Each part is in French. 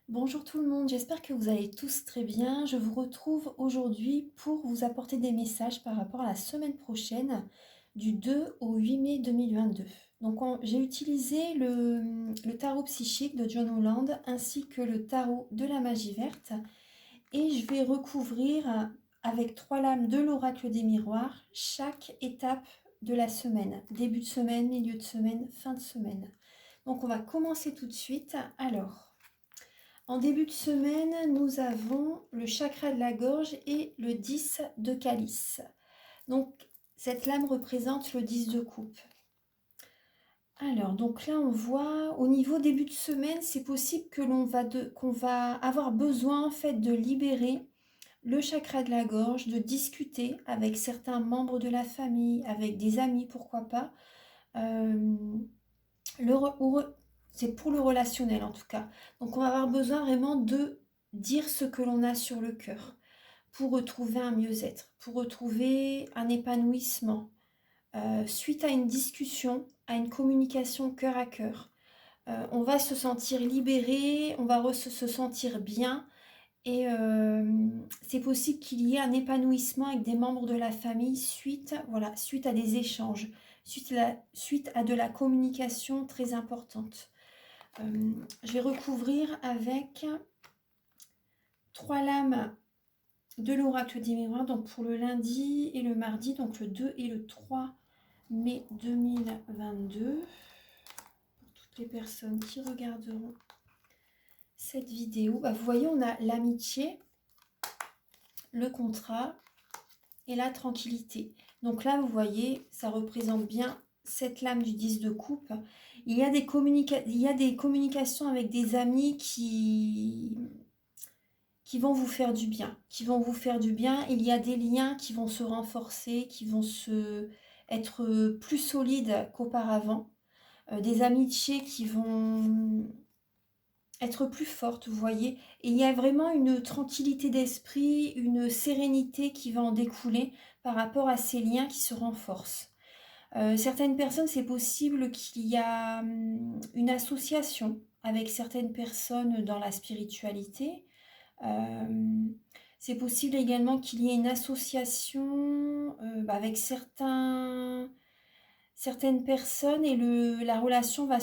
Bonjour tout le monde, j'espère que vous allez tous très bien. Je vous retrouve aujourd'hui pour vous apporter des messages par rapport à la semaine prochaine du 2 au 8 mai 2022. Donc j'ai utilisé le tarot psychique de John Holland ainsi que le tarot de la magie verte et je vais recouvrir avec 3 lames de l'oracle des miroirs chaque étape de la semaine, début de semaine, milieu de semaine, fin de semaine. Donc on va commencer tout de suite. Alors, en début de semaine, nous avons le chakra de la gorge et le 10 de calice. Donc, cette lame représente le 10 de coupe. Alors, donc là, on voit au niveau début de semaine, c'est possible que qu'on va avoir besoin en fait de libérer le chakra de la gorge, de discuter avec certains membres de la famille, avec des amis, pourquoi pas. Euh, le re- ou re- c'est pour le relationnel en tout cas. Donc on va avoir besoin vraiment de dire ce que l'on a sur le cœur pour retrouver un mieux-être, pour retrouver un épanouissement, suite à une discussion, à une communication cœur à cœur. On va se sentir libéré, on va se sentir bien et c'est possible qu'il y ait un épanouissement avec des membres de la famille suite à des échanges, suite à de la communication très importante. Je vais recouvrir avec 3 lames de l'oracle des miroirs, donc pour le lundi et le mardi, donc le 2 et le 3 mai 2022. Pour toutes les personnes qui regarderont cette vidéo, vous voyez, on a l'amitié, le contrat et la tranquillité. Donc là, vous voyez, ça représente bien cette lame du 10 de coupe. Il y a des communications avec des amis qui vont vous faire du bien, qui vont vous faire du bien. Il y a des liens qui vont se renforcer, qui vont être plus solides qu'auparavant. Des amitiés qui vont être plus fortes, vous voyez. Et il y a vraiment une tranquillité d'esprit, une sérénité qui va en découler par rapport à ces liens qui se renforcent. Certaines personnes, c'est possible qu'il y a une association avec certaines personnes dans la spiritualité. C'est possible également qu'il y ait une association avec certaines personnes et la relation va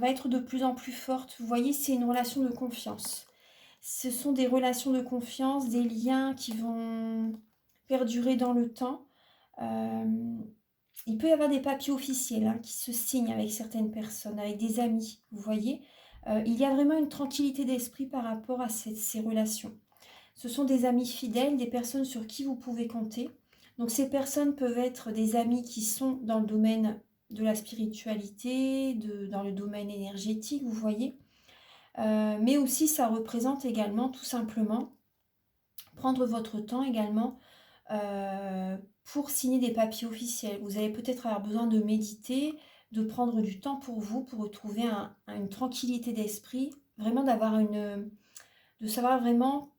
être de plus en plus forte. Vous voyez, c'est une relation de confiance. Ce sont des relations de confiance, des liens qui vont perdurer dans le temps. Euh, il peut y avoir des papiers officiels qui se signent avec certaines personnes, avec des amis, vous voyez. Il y a vraiment une tranquillité d'esprit par rapport à ces relations. Ce sont des amis fidèles, des personnes sur qui vous pouvez compter. Donc ces personnes peuvent être des amis qui sont dans le domaine de la spiritualité, dans le domaine énergétique, vous voyez. Mais aussi ça représente également tout simplement prendre votre temps également pour signer des papiers officiels. Vous allez peut-être avoir besoin de méditer, de prendre du temps pour vous, pour retrouver une tranquillité d'esprit, vraiment de savoir vraiment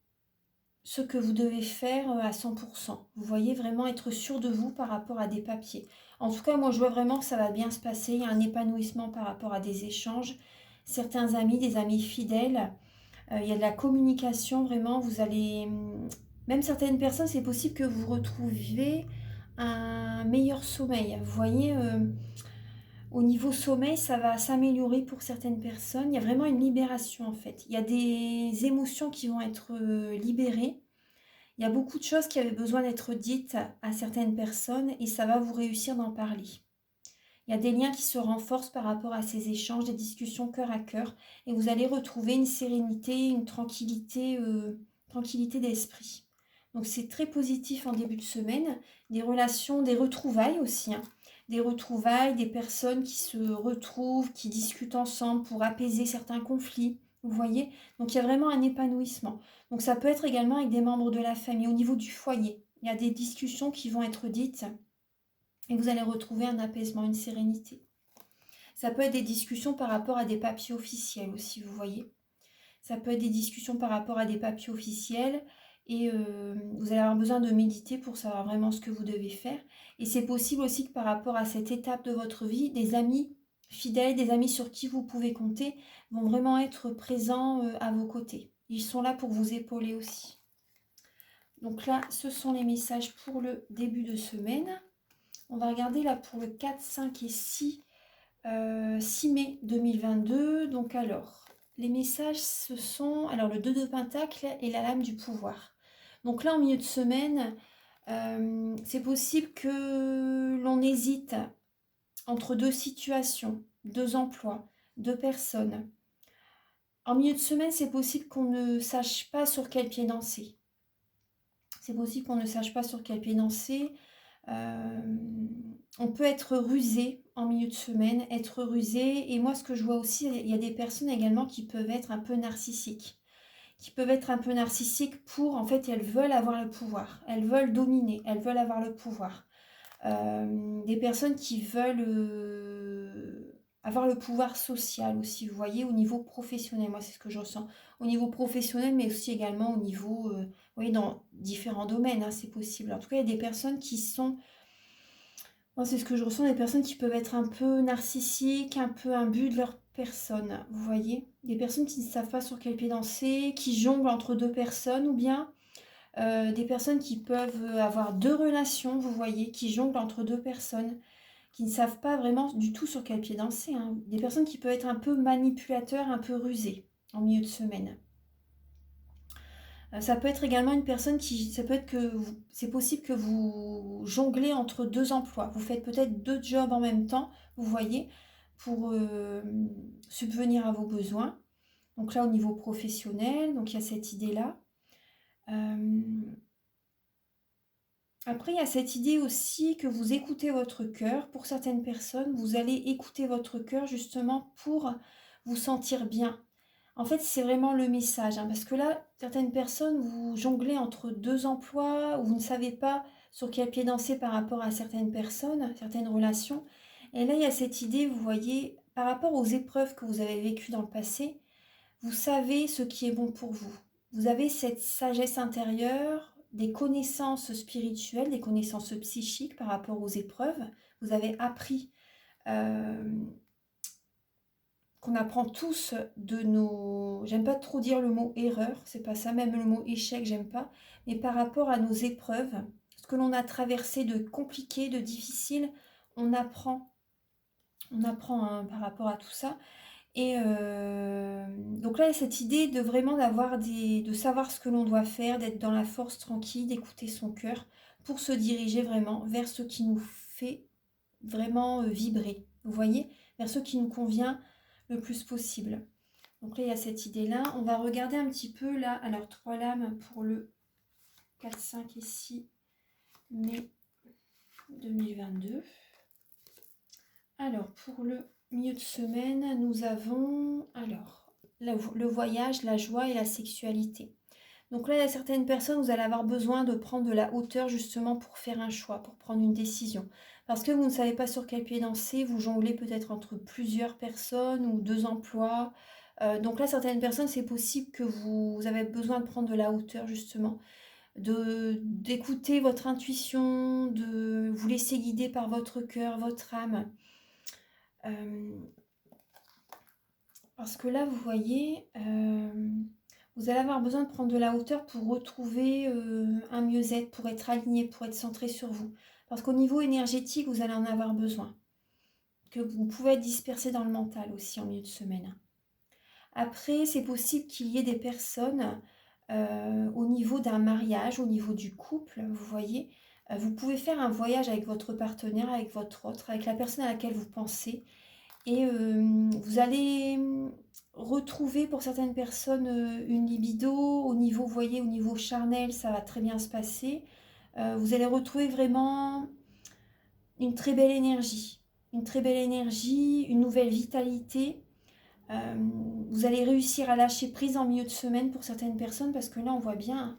ce que vous devez faire à 100%. Vous voyez, vraiment être sûr de vous par rapport à des papiers. En tout cas, moi, je vois vraiment que ça va bien se passer. Il y a un épanouissement par rapport à des échanges. Certains amis, des amis fidèles. Il y a de la communication, vraiment. Vous allez... Même certaines personnes, c'est possible que vous retrouviez un meilleur sommeil. Vous voyez, au niveau sommeil, ça va s'améliorer pour certaines personnes. Il y a vraiment une libération, en fait. Il y a des émotions qui vont être libérées. Il y a beaucoup de choses qui avaient besoin d'être dites à certaines personnes et ça va vous réussir d'en parler. Il y a des liens qui se renforcent par rapport à ces échanges, des discussions cœur à cœur et vous allez retrouver une sérénité, une tranquillité d'esprit. Donc c'est très positif en début de semaine. Des relations, des retrouvailles aussi. Des retrouvailles, des personnes qui se retrouvent, qui discutent ensemble pour apaiser certains conflits. Vous voyez? Donc il y a vraiment un épanouissement. Donc ça peut être également avec des membres de la famille au niveau du foyer. Il y a des discussions qui vont être dites et vous allez retrouver un apaisement, une sérénité. Ça peut être des discussions par rapport à des papiers officiels aussi, vous voyez. Ça peut être des discussions par rapport à des papiers officiels et vous allez avoir besoin de méditer pour savoir vraiment ce que vous devez faire. Et c'est possible aussi que par rapport à cette étape de votre vie, des amis fidèles, des amis sur qui vous pouvez compter, vont vraiment être présents à vos côtés. Ils sont là pour vous épauler aussi. Donc là, ce sont les messages pour le début de semaine. On va regarder là pour le 4, 5 et 6, 6 mai 2022. Donc alors, les messages, ce sont alors le 2 de Pentacle et la lame du pouvoir. Donc là, en milieu de semaine, c'est possible que l'on hésite entre deux situations, deux emplois, deux personnes. En milieu de semaine, c'est possible qu'on ne sache pas sur quel pied danser. C'est possible qu'on ne sache pas sur quel pied danser. On peut être rusé en milieu de semaine, être rusé. Et moi, ce que je vois aussi, il y a des personnes également qui peuvent être un peu narcissiques. Pour, en fait, elles veulent avoir le pouvoir. Elles veulent dominer, elles veulent avoir le pouvoir. Des personnes qui veulent avoir le pouvoir social aussi, vous voyez, au niveau professionnel. Moi, c'est ce que je ressens. Au niveau professionnel, mais aussi également au niveau, vous voyez, dans différents domaines, hein, c'est possible. En tout cas, il y a des personnes qui sont, moi, c'est ce que je ressens, des personnes qui peuvent être un peu narcissiques, un peu imbus de leur personne, vous voyez. Des personnes qui ne savent pas sur quel pied danser, qui jonglent entre deux personnes, ou bien des personnes qui peuvent avoir deux relations, vous voyez, qui jonglent entre deux personnes, qui ne savent pas vraiment du tout sur quel pied danser, hein. Des personnes qui peuvent être un peu manipulateurs, un peu rusées en milieu de semaine. Ça peut être également une personne qui, ça peut être que c'est possible que vous jonglez entre deux emplois. Vous faites peut-être deux jobs en même temps, vous voyez, pour subvenir à vos besoins. Donc là, au niveau professionnel, donc il y a cette idée-là. Après, il y a cette idée aussi que vous écoutez votre cœur. Pour certaines personnes, vous allez écouter votre cœur justement pour vous sentir bien. En fait, c'est vraiment le message, hein, parce que là, certaines personnes, vous jonglez entre deux emplois, ou vous ne savez pas sur quel pied danser par rapport à certaines personnes, certaines relations. Et là, il y a cette idée, vous voyez, par rapport aux épreuves que vous avez vécues dans le passé, vous savez ce qui est bon pour vous. Vous avez cette sagesse intérieure, des connaissances spirituelles, des connaissances psychiques par rapport aux épreuves. Vous avez appris qu'on apprend tous de nos... J'aime pas trop dire le mot erreur, c'est pas ça, même le mot échec, j'aime pas. Mais par rapport à nos épreuves, ce que l'on a traversé de compliqué, de difficile, on apprend hein, par rapport à tout ça. Et donc là, il y a cette idée de vraiment de savoir ce que l'on doit faire, d'être dans la force tranquille, d'écouter son cœur pour se diriger vraiment vers ce qui nous fait vraiment vibrer, vous voyez, vers ce qui nous convient le plus possible. Donc là, il y a cette idée-là. On va regarder un petit peu là, alors 3 lames pour le 4, 5 et 6 mai 2022. Alors, pour le milieu de semaine, nous avons alors le voyage, la joie et la sexualité. Donc là, il y a certaines personnes, vous allez avoir besoin de prendre de la hauteur justement pour faire un choix, pour prendre une décision. Parce que vous ne savez pas sur quel pied danser, vous jonglez peut-être entre plusieurs personnes ou deux emplois. Donc là, certaines personnes, c'est possible que vous avez besoin de prendre de la hauteur justement, d'écouter votre intuition, de vous laisser guider par votre cœur, votre âme. Parce que là, vous voyez, vous allez avoir besoin de prendre de la hauteur pour retrouver un mieux-être, pour être aligné, pour être centré sur vous. Parce qu'au niveau énergétique, vous allez en avoir besoin. Que vous pouvez être dispersé dans le mental aussi en milieu de semaine. Après, c'est possible qu'il y ait des personnes au niveau d'un mariage, au niveau du couple, vous voyez, vous pouvez faire un voyage avec votre partenaire, avec votre autre, avec la personne à laquelle vous pensez. Et vous allez retrouver pour certaines personnes une libido au niveau, vous voyez, au niveau charnel, ça va très bien se passer. Vous allez retrouver vraiment une très belle énergie, une nouvelle vitalité. Vous allez réussir à lâcher prise en milieu de semaine pour certaines personnes parce que là, on voit bien,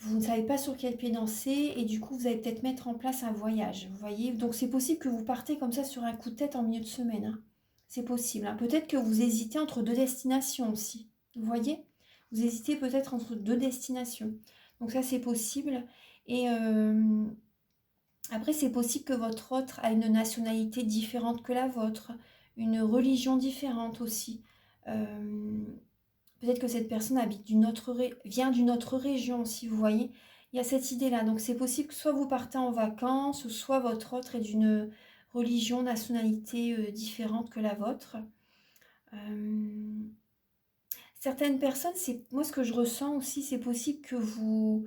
vous ne savez pas sur quel pied danser et du coup, vous allez peut-être mettre en place un voyage, vous voyez. Donc, c'est possible que vous partez comme ça sur un coup de tête en milieu de semaine, hein. C'est possible, hein. Peut-être que vous hésitez entre deux destinations aussi. Vous voyez? Vous hésitez peut-être entre deux destinations. Donc ça, c'est possible. Et après, c'est possible que votre autre a une nationalité différente que la vôtre, une religion différente aussi. Peut-être que cette personne vient d'une autre région, si vous voyez. Il y a cette idée-là. Donc c'est possible que soit vous partez en vacances, ou soit votre autre est d'une religion, nationalité différente que la vôtre. Certaines personnes, moi ce que je ressens aussi, c'est possible que vous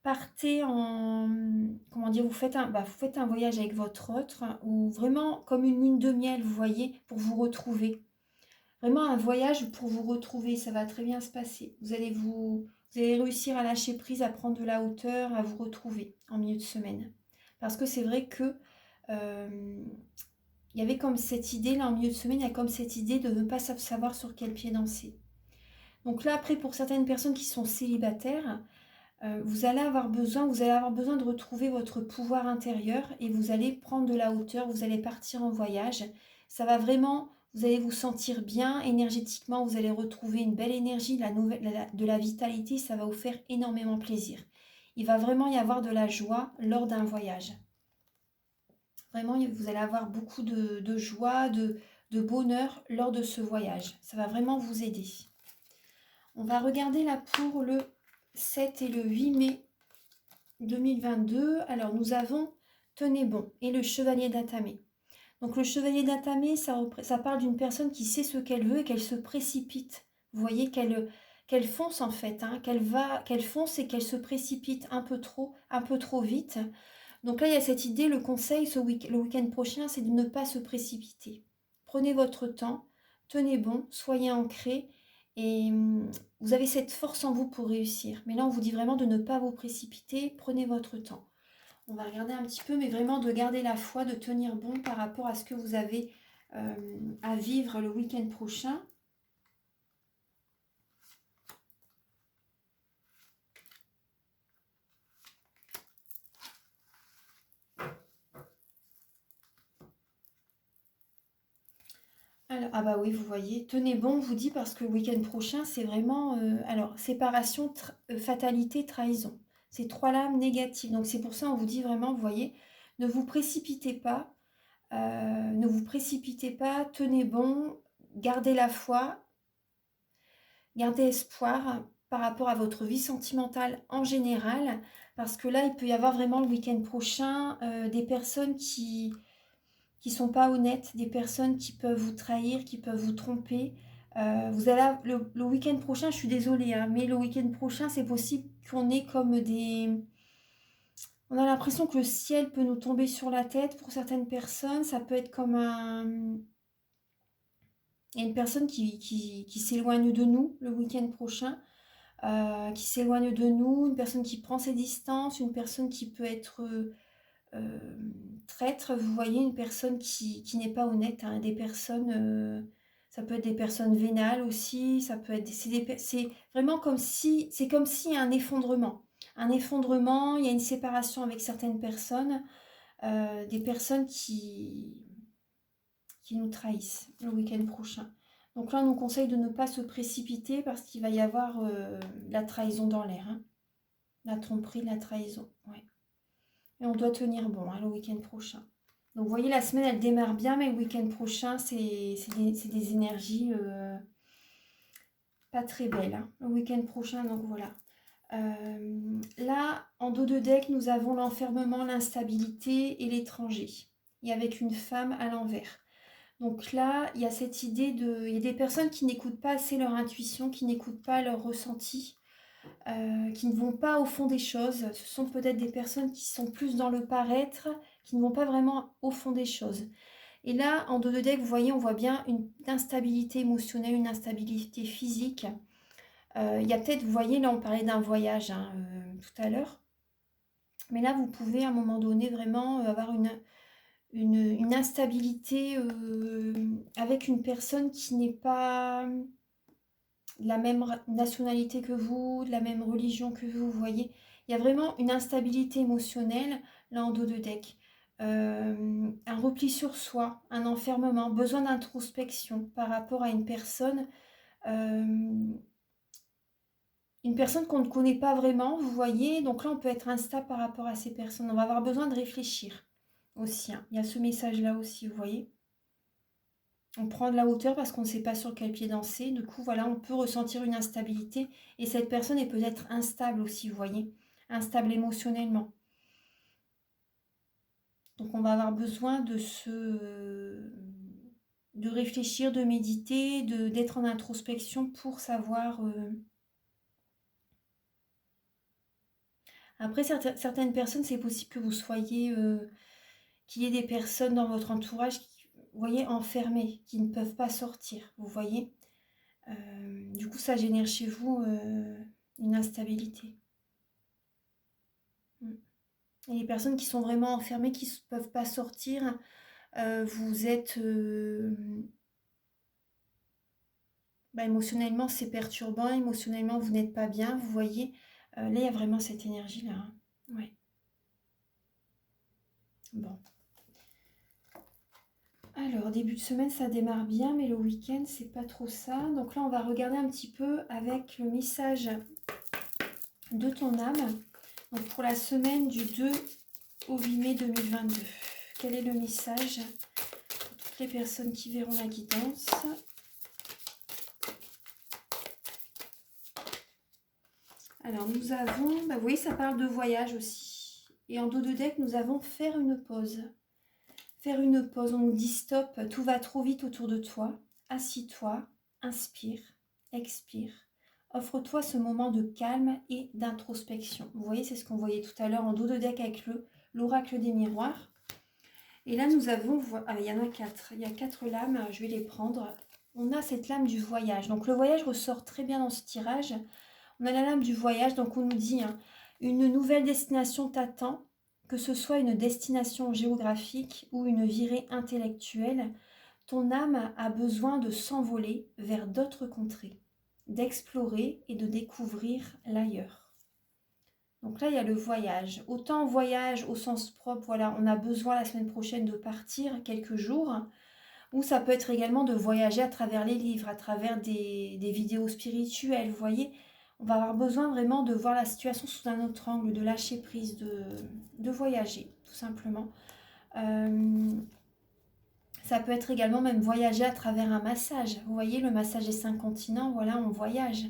partez comment dire, vous faites un voyage avec votre autre, ou vraiment comme une lune de miel, vous voyez, pour vous retrouver. Vraiment un voyage pour vous retrouver, ça va très bien se passer. Vous allez réussir à lâcher prise, à prendre de la hauteur, à vous retrouver en milieu de semaine. Parce que c'est vrai que il y avait comme cette idée, là en milieu de semaine, il y a comme cette idée de ne pas savoir sur quel pied danser. Donc là après, pour certaines personnes qui sont célibataires, vous allez avoir besoin de retrouver votre pouvoir intérieur et vous allez prendre de la hauteur, vous allez partir en voyage. Ça va vraiment, vous allez vous sentir bien énergétiquement, vous allez retrouver une belle énergie, de la vitalité, ça va vous faire énormément plaisir. Il va vraiment y avoir de la joie lors d'un voyage. Vraiment, vous allez avoir beaucoup de joie, de bonheur lors de ce voyage. Ça va vraiment vous aider. On va regarder là pour le 7 et le 8 mai 2022. Alors, nous avons Tenez bon et le chevalier d'Atamé. Donc, le chevalier d'Atamé, ça parle d'une personne qui sait ce qu'elle veut et qu'elle se précipite. Vous voyez qu'elle fonce en fait, hein, qu'elle fonce et qu'elle se précipite un peu trop vite. Donc là, il y a cette idée, le conseil le week-end prochain, c'est de ne pas se précipiter. Prenez votre temps, tenez bon, soyez ancrés et vous avez cette force en vous pour réussir. Mais là, on vous dit vraiment de ne pas vous précipiter, prenez votre temps. On va regarder un petit peu, mais vraiment de garder la foi, de tenir bon par rapport à ce que vous avez à vivre le week-end prochain. Alors, ah bah oui, vous voyez, tenez bon, je vous dis, parce que le week-end prochain, c'est vraiment... alors, séparation, fatalité, trahison. C'est 3 lames négatives. Donc, c'est pour ça, on vous dit vraiment, vous voyez, ne vous précipitez pas. Ne vous précipitez pas, tenez bon, gardez la foi, gardez espoir par rapport à votre vie sentimentale en général. Parce que là, il peut y avoir vraiment le week-end prochain des personnes qui sont pas honnêtes, des personnes qui peuvent vous trahir, qui peuvent vous tromper. Vous allez le week-end prochain, je suis désolée, hein, mais le week-end prochain, c'est possible qu'on ait comme des... On a l'impression que le ciel peut nous tomber sur la tête pour certaines personnes. Ça peut être comme un... Il y a une personne qui s'éloigne de nous le week-end prochain, qui s'éloigne de nous, une personne qui prend ses distances, une personne qui peut être... traître, vous voyez, une personne qui n'est pas honnête, hein, des personnes, ça peut être des personnes vénales aussi, ça peut être, c'est vraiment comme si, c'est comme s'il y a un effondrement, il y a une séparation avec certaines personnes, des personnes qui nous trahissent le week-end prochain. Donc là, on nous conseille de ne pas se précipiter parce qu'il va y avoir la trahison dans l'air, hein. La tromperie, la trahison, ouais. Et on doit tenir bon, hein, le week-end prochain. Donc vous voyez, la semaine, elle démarre bien, mais le week-end prochain, c'est des énergies pas très belles, hein, le week-end prochain, donc voilà. Là, en dos de deck, nous avons l'enfermement, l'instabilité et l'étranger. Et avec une femme à l'envers. Donc là, il y a cette idée de... Il y a des personnes qui n'écoutent pas assez leur intuition, qui n'écoutent pas leur ressenti. Qui ne vont pas au fond des choses. Ce sont peut-être des personnes qui sont plus dans le paraître, qui ne vont pas vraiment au fond des choses. Et là, en dos de deck, vous voyez, on voit bien une instabilité émotionnelle, une instabilité physique. Il y a peut-être, vous voyez, là on parlait d'un voyage hein, tout à l'heure. Mais là, vous pouvez à un moment donné vraiment avoir une instabilité avec une personne qui n'est pas de la même nationalité que vous, de la même religion que vous voyez. Il y a vraiment une instabilité émotionnelle là en dos de deck. Un repli sur soi, un enfermement, besoin d'introspection par rapport à une personne qu'on ne connaît pas vraiment, vous voyez. Donc là, on peut être instable par rapport à ces personnes. On va avoir besoin de réfléchir aussi, hein. Il y a ce message-là aussi, vous voyez. On prend de la hauteur parce qu'on ne sait pas sur quel pied danser. Du coup, voilà, on peut ressentir une instabilité. Et cette personne est peut-être instable aussi, vous voyez. Instable émotionnellement. Donc, on va avoir besoin de réfléchir, de méditer, d'être en introspection pour savoir... Après, certaines personnes, c'est possible que vous soyez... qu'il y ait des personnes dans votre entourage qui, vous voyez, enfermées, qui ne peuvent pas sortir, vous voyez. Du coup, ça génère chez vous une instabilité. Et les personnes qui sont vraiment enfermées, qui ne peuvent pas sortir, vous êtes... émotionnellement, c'est perturbant. Émotionnellement, vous n'êtes pas bien, vous voyez. Là, il y a vraiment cette énergie-là. Hein. Ouais. Bon. Alors, début de semaine, ça démarre bien, mais le week-end, c'est pas trop ça. Donc là, on va regarder un petit peu avec le message de ton âme. Donc pour la semaine du 2 au 8 mai 2022. Quel est le message pour toutes les personnes qui verront la guidance? Alors nous avons, vous voyez, ça parle de voyage aussi. Et en dos de deck, nous avons faire une pause. Faire une pause, on nous dit stop, tout va trop vite autour de toi. Assis-toi, inspire, expire. Offre-toi ce moment de calme et d'introspection. Vous voyez, c'est ce qu'on voyait tout à l'heure en dos de deck avec l'oracle des miroirs. Et là, nous avons, il y en a 4. Il y a 4 lames, je vais les prendre. On a cette lame du voyage. Donc le voyage ressort très bien dans ce tirage. On a la lame du voyage, donc on nous dit une nouvelle destination t'attend, que ce soit une destination géographique ou une virée intellectuelle. Ton âme a besoin de s'envoler vers d'autres contrées, d'explorer et de découvrir l'ailleurs. Donc là, il y a le voyage. Autant voyage au sens propre, voilà, on a besoin la semaine prochaine de partir quelques jours, ou ça peut être également de voyager à travers les livres, à travers des vidéos spirituelles, vous voyez. On va avoir besoin vraiment de voir la situation sous un autre angle, de lâcher prise, de voyager, tout simplement. Ça peut être également même voyager à travers un massage. Vous voyez, le massage des 5 continents, voilà, on voyage.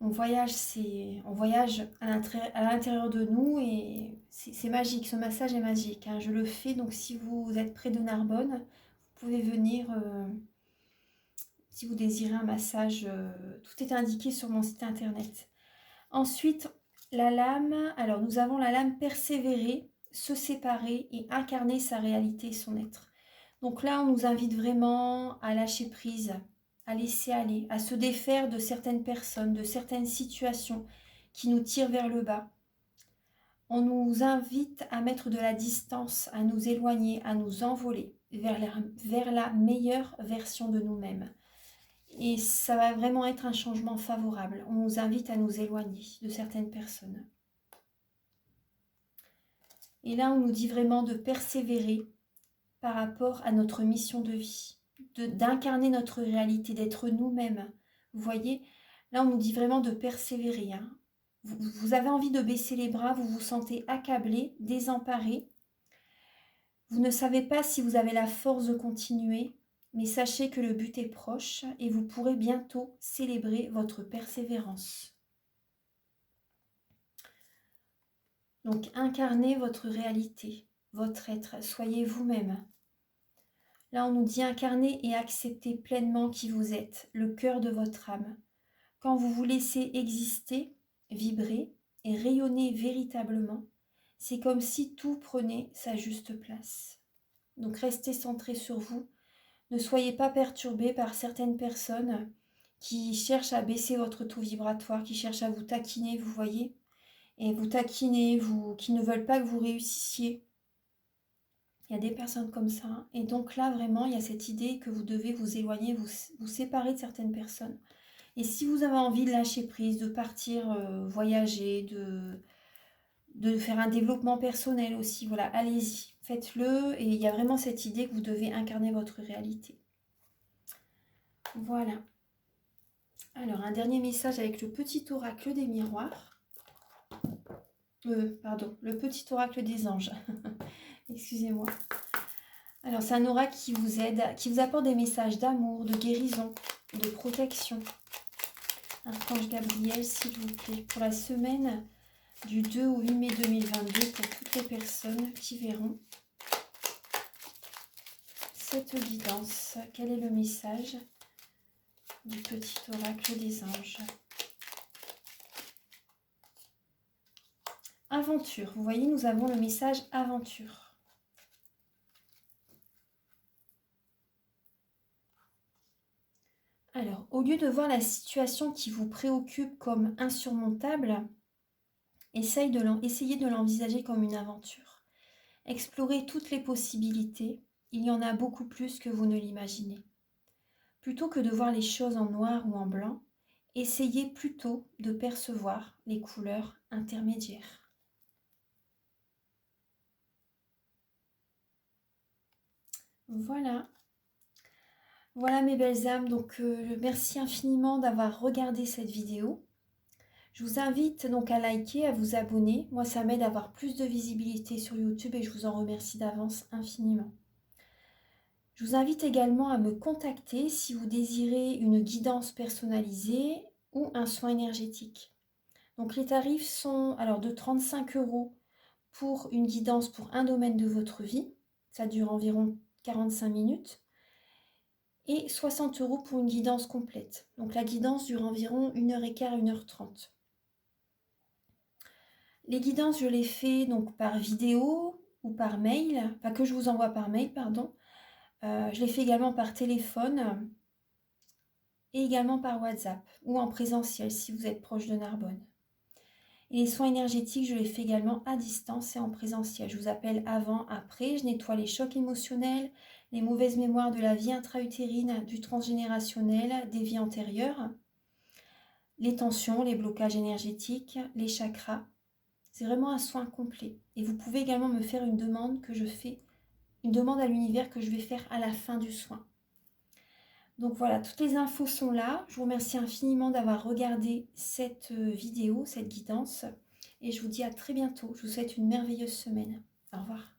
On voyage à l'intérieur de nous et c'est magique, ce massage est magique. Hein. Je le fais, donc si vous êtes près de Narbonne, vous pouvez venir, si vous désirez un massage, tout est indiqué sur mon site internet. Ensuite, la lame, alors nous avons la lame persévérer, se séparer et incarner sa réalité et son être. Donc là, on nous invite vraiment à lâcher prise, à laisser aller, à se défaire de certaines personnes, de certaines situations qui nous tirent vers le bas. On nous invite à mettre de la distance, à nous éloigner, à nous envoler vers la meilleure version de nous-mêmes. Et ça va vraiment être un changement favorable. On nous invite à nous éloigner de certaines personnes. Et là, on nous dit vraiment de persévérer par rapport à notre mission de vie, d'incarner notre réalité, d'être nous-mêmes. Vous voyez, là, on nous dit vraiment de persévérer. Hein. Vous avez envie de baisser les bras, vous vous sentez accablé, désemparé. Vous ne savez pas si vous avez la force de continuer, mais sachez que le but est proche et vous pourrez bientôt célébrer votre persévérance. Donc, incarnez votre réalité, votre être, soyez vous-même. Là, on nous dit incarner et accepter pleinement qui vous êtes, le cœur de votre âme. Quand vous vous laissez exister, vibrer et rayonner véritablement, c'est comme si tout prenait sa juste place. Donc, restez centré sur vous. Ne soyez pas perturbés par certaines personnes qui cherchent à baisser votre taux vibratoire, qui cherchent à vous taquiner, vous voyez, et vous taquiner, qui ne veulent pas que vous réussissiez. Il y a des personnes comme ça. Et donc là, vraiment, il y a cette idée que vous devez vous éloigner, vous séparer de certaines personnes. Et si vous avez envie de lâcher prise, de partir voyager, de faire un développement personnel aussi, voilà, allez-y, faites-le. Et il y a vraiment cette idée que vous devez incarner votre réalité. Voilà. Alors, un dernier message avec le petit oracle des miroirs. Pardon, le petit oracle des anges. Excusez-moi. Alors, c'est un oracle qui vous aide, qui vous apporte des messages d'amour, de guérison, de protection. Archange Gabriel, s'il vous plaît, pour la semaine du 2 au 8 mai 2022, pour toutes les personnes qui verront cette guidance. Quel est le message du petit oracle des anges? Aventure. Vous voyez, nous avons le message aventure. Alors, au lieu de voir la situation qui vous préoccupe comme insurmontable, essayez de l'envisager comme une aventure. Explorez toutes les possibilités. Il y en a beaucoup plus que vous ne l'imaginez. Plutôt que de voir les choses en noir ou en blanc, essayez plutôt de percevoir les couleurs intermédiaires. Voilà. Voilà mes belles âmes, donc merci infiniment d'avoir regardé cette vidéo. Je vous invite donc à liker, à vous abonner. Moi, ça m'aide à avoir plus de visibilité sur YouTube et je vous en remercie d'avance infiniment. Je vous invite également à me contacter si vous désirez une guidance personnalisée ou un soin énergétique. Donc les tarifs sont alors de 35 € pour une guidance pour un domaine de votre vie. Ça dure environ 45 minutes. Et 60 € pour une guidance complète. Donc la guidance dure environ 1h15, 1h30. Les guidances, je les fais donc par vidéo ou par mail, enfin que je vous envoie par mail, pardon. Je les fais également par téléphone et également par WhatsApp ou en présentiel si vous êtes proche de Narbonne. Et les soins énergétiques, je les fais également à distance et en présentiel. Je vous appelle avant, après, je nettoie les chocs émotionnels, les mauvaises mémoires de la vie intra-utérine, du transgénérationnel, des vies antérieures, les tensions, les blocages énergétiques, les chakras. C'est vraiment un soin complet. Et vous pouvez également me faire une demande que je fais, une demande à l'univers que je vais faire à la fin du soin. Donc voilà, toutes les infos sont là. Je vous remercie infiniment d'avoir regardé cette vidéo, cette guidance. Et je vous dis à très bientôt. Je vous souhaite une merveilleuse semaine. Au revoir.